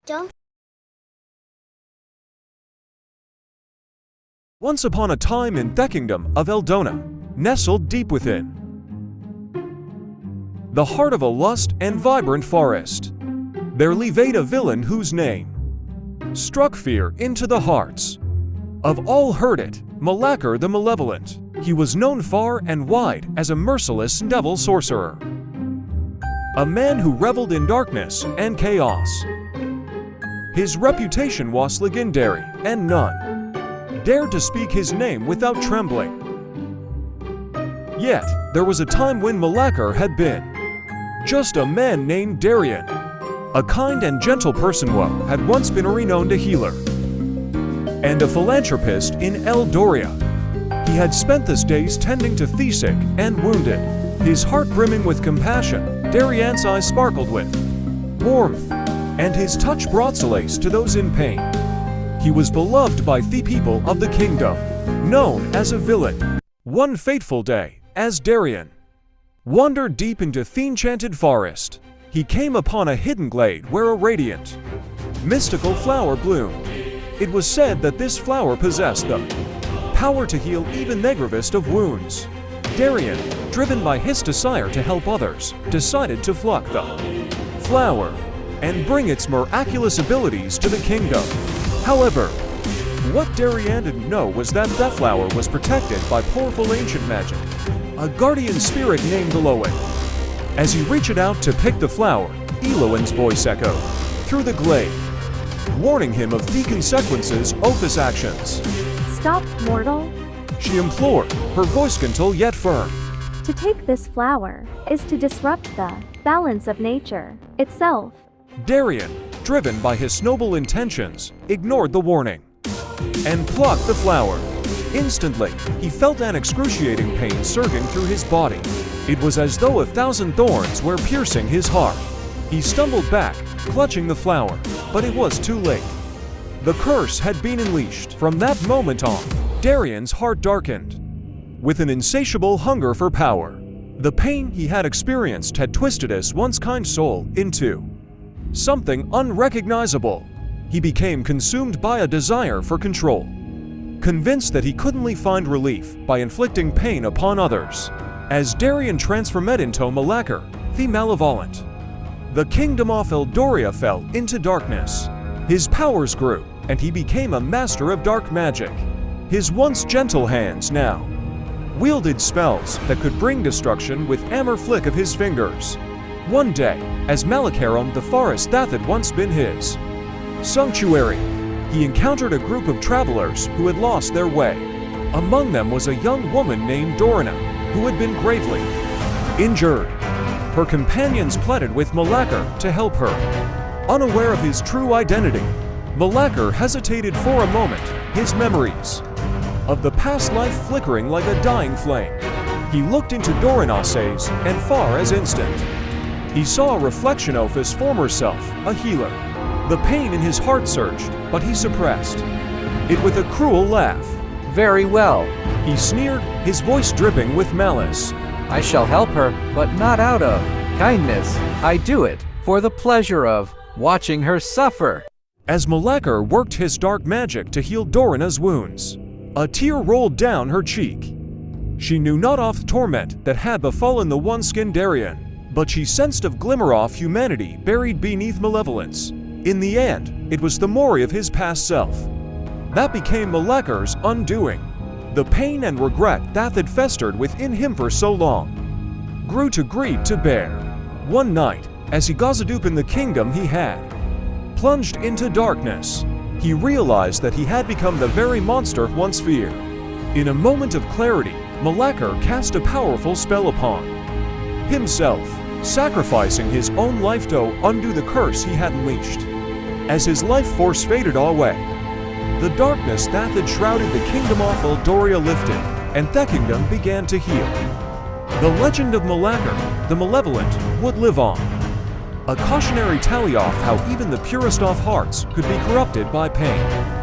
Don't. Once upon a time in the kingdom of Eldona, nestled deep within the heart of a lush and vibrant forest, there lived a villain whose name struck fear into the hearts of all heard it, Malachar the Malevolent. He was known far and wide as a merciless devil sorcerer, a man who reveled in darkness and chaos. His reputation was legendary, and none dared to speak his name without trembling. Yet, there was a time when Malachar had been just a man named Darian. A kind and gentle person who had once been a renowned healer and a philanthropist in Eldoria. He had spent his days tending to the sick and wounded, his heart brimming with compassion. Darian's eyes sparkled with warmth, and his touch brought solace to those in pain. He was beloved by the people of the kingdom, known as a villain. One fateful day, as Darian wandered deep into the enchanted forest, he came upon a hidden glade where a radiant, mystical flower bloomed. It was said that this flower possessed the power to heal even the gravest of wounds. Darian, driven by his desire to help others, decided to pluck the flower and bring its miraculous abilities to the kingdom. However, what Darian didn't know was that that flower was protected by powerful ancient magic, a guardian spirit named Elowen. As he reached out to pick the flower, Elowen's voice echoed through the glade, warning him of the consequences of his actions. Stop, mortal. She implored, her voice gentle yet firm. To take this flower is to disrupt the balance of nature itself. Darian, driven by his noble intentions, ignored the warning and plucked the flower. Instantly, he felt an excruciating pain surging through his body. It was as though 1,000 thorns were piercing his heart. He stumbled back, clutching the flower, but it was too late. The curse had been unleashed. From that moment on, Darian's heart darkened with an insatiable hunger for power. The pain he had experienced had twisted his once kind soul into something unrecognizable. He became consumed by a desire for control, convinced that he couldn't find relief by inflicting pain upon others. As Darian transformed into Malachar, the Malevolent, the kingdom of Eldoria fell into darkness. His powers grew, and he became a master of dark magic. His once gentle hands now wielded spells that could bring destruction with hammer flick of his fingers. One day, as Malachar roamed the forest that had once been his sanctuary, he encountered a group of travelers who had lost their way. Among them was a young woman named Dorina, who had been gravely injured. Her companions pleaded with Malachar to help her. Unaware of his true identity, Malachar hesitated for a moment, his memories of the past life flickering like a dying flame. He looked into Dorina's eyes, and far as instant, he saw a reflection of his former self, a healer. The pain in his heart surged, but he suppressed it with a cruel laugh. Very well. He sneered, his voice dripping with malice. I shall help her, but not out of kindness. I do it for the pleasure of watching her suffer. As Malachar worked his dark magic to heal Dorina's wounds, a tear rolled down her cheek. She knew not of the torment that had befallen the one-skinned Darian, but she sensed a glimmer of humanity buried beneath malevolence. In the end, it was the memory of his past self that became Malachar's undoing. The pain and regret that had festered within him for so long grew too great to bear. One night, as he gathered in the kingdom he had plunged into darkness, he realized that he had become the very monster once feared. In a moment of clarity, Malachar cast a powerful spell upon himself, sacrificing his own life to undo the curse he had unleashed. As his life force faded away, the darkness that had shrouded the kingdom of Eldoria lifted, and the kingdom began to heal. The legend of Malachar, the Malevolent, would live on, a cautionary tale of how even the purest of hearts could be corrupted by pain.